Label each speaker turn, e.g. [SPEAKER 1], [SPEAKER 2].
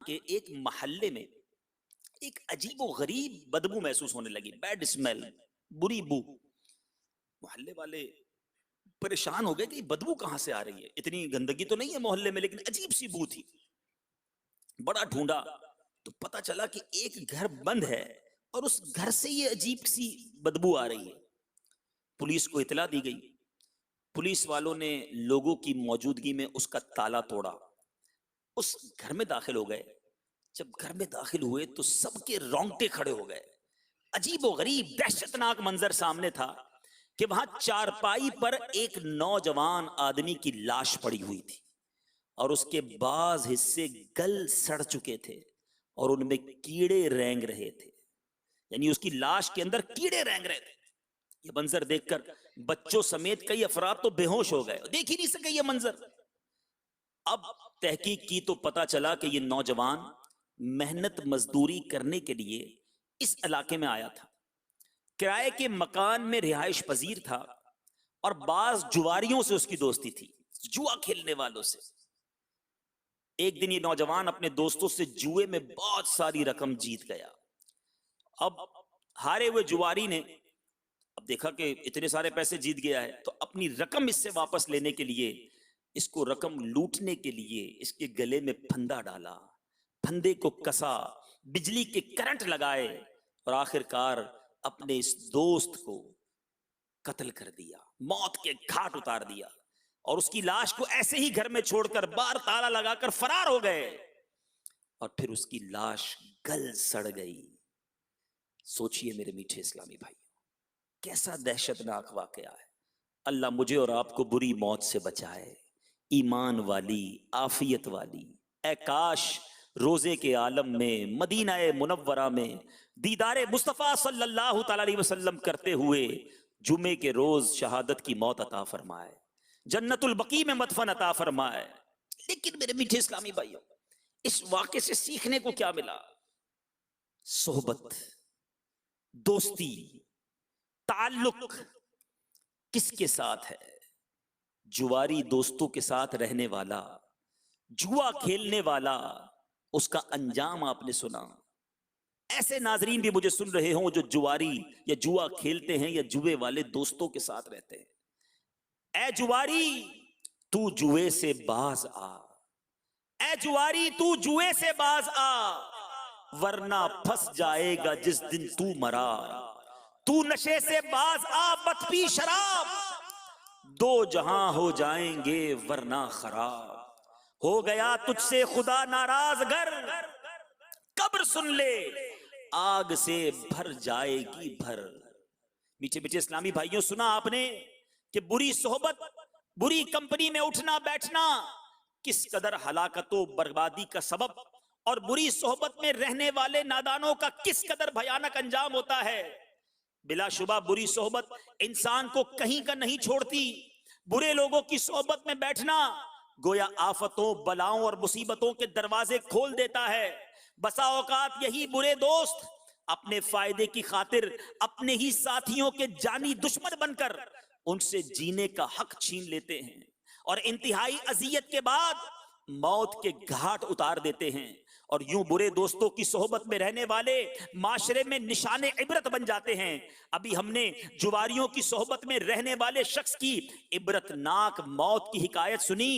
[SPEAKER 1] کے ایک محلے میں ایک عجیب و غریب بدبو محسوس ہونے لگی، بیڈ اسمیل، بری بو. محلے والے پریشان ہو گئے کہ بدبو کہاں سے آ رہی ہے، اتنی گندگی تو نہیں ہے محلے میں لیکن عجیب سی بو تھی. بڑا ڈھونڈا تو پتا چلا کہ ایک گھر بند ہے اور اس گھر سے یہ عجیب سی بدبو آ رہی ہے. پولیس کو اطلاع دی گئی. پولیس والوں نے لوگوں کی موجودگی میں اس کا تالا توڑا، اس گھر میں داخل ہو گئے. جب گھر میں داخل ہوئے تو سب کے رونگٹے کھڑے ہو گئے. عجیب و غریب دہشتناک منظر سامنے تھا کہ وہاں چارپائی پر ایک نوجوان آدمی کی لاش پڑی ہوئی تھی اور اس کے بعض حصے گل سڑ چکے تھے اور ان میں کیڑے رینگ رہے تھے، یعنی اس کی لاش کے اندر کیڑے رینگ رہے تھے. یہ منظر دیکھ کر بچوں سمیت کئی افراد تو بے ہوش ہو گئے، دیکھ ہی نہیں سکے یہ منظر. اب تحقیق کی تو پتا چلا کہ یہ نوجوان محنت مزدوری کرنے کے لیے اس علاقے میں آیا تھا. کرائے کے مکان میں رہائش پذیر تھا اور بعض جواریوں سے اس کی دوستی تھی، جوا کھیلنے والوں سے. ایک دن یہ نوجوان اپنے دوستوں سے جوئے میں بہت ساری رقم جیت گیا. اب ہارے ہوئے جواری نے اب دیکھا کہ اتنے سارے پیسے جیت گیا ہے تو اپنی رقم اس سے واپس لینے کے لیے، اس کو رقم لوٹنے کے لیے اس کے گلے میں پھندا ڈالا، پھندے کو کسا، بجلی کے کرنٹ لگائے اور آخر کار اپنے اس دوست کو قتل کر دیا، موت کے گھاٹ اتار دیا اور اس کی لاش کو ایسے ہی گھر میں چھوڑ کر باہر تالا لگا کر فرار ہو گئے اور پھر اس کی لاش گل سڑ گئی. سوچئے میرے میٹھے اسلامی بھائی، کیسا دہشتناک واقعہ ہے. اللہ مجھے اور آپ کو بری موت سے بچائے، ایمان والی، عافیت والی. اے کاش روزے کے عالم میں مدینہ منورہ میں دیدار مصطفیٰ صلی اللہ تعالی علیہ وسلم کرتے ہوئے جمعے کے روز شہادت کی موت عطا فرمائے، جنت البقیع میں مدفن عطا فرمائے. لیکن میرے میٹھے اسلامی بھائیوں، اس واقعے سے سیکھنے کو کیا ملا؟ صحبت، دوستی، تعلق کس کے ساتھ ہے؟ جواری دوستوں کے ساتھ رہنے والا، جوا کھیلنے والا، اس کا انجام آپ نے سنا. ایسے ناظرین بھی مجھے سن رہے ہوں جو جواری یا جوا کھیلتے ہیں یا جوے والے دوستوں کے ساتھ رہتے ہیں. اے جواری تو جوے سے باز آ، اے جواری تو جوے سے باز آ، ورنہ پھنس جائے گا جس دن تو مرا. تو نشے سے باز آ مت پی شراب، دو جہاں ہو جائیں گے ورنہ خراب. ہو گیا تجھ سے خدا ناراض گر، قبر سن لے آگ سے بھر جائے گی بھر. میٹھے میٹھے اسلامی بھائیوں، سنا آپ نے کہ بری صحبت، بری کمپنی میں اٹھنا بیٹھنا کس قدر ہلاکت و بربادی کا سبب، اور بری صحبت میں رہنے والے نادانوں کا کس قدر بھیانک انجام ہوتا ہے. بلا شبہ بری صحبت انسان کو کہیں کا نہیں چھوڑتی. برے لوگوں کی صحبت میں بیٹھنا گویا آفتوں، بلاؤں اور مصیبتوں کے دروازے کھول دیتا ہے. بسا اوقات یہی برے دوست اپنے فائدے کی خاطر اپنے ہی ساتھیوں کے جانی دشمن بن کر ان سے جینے کا حق چھین لیتے ہیں اور انتہائی اذیت کے بعد موت کے گھاٹ اتار دیتے ہیں. اور یوں برے دوستوں کی صحبت میں رہنے والے معاشرے میں نشان عبرت بن جاتے ہیں. ابھی ہم نے جواریوں کی صحبت میں رہنے والے شخص کی عبرتناک موت کی حکایت سنی.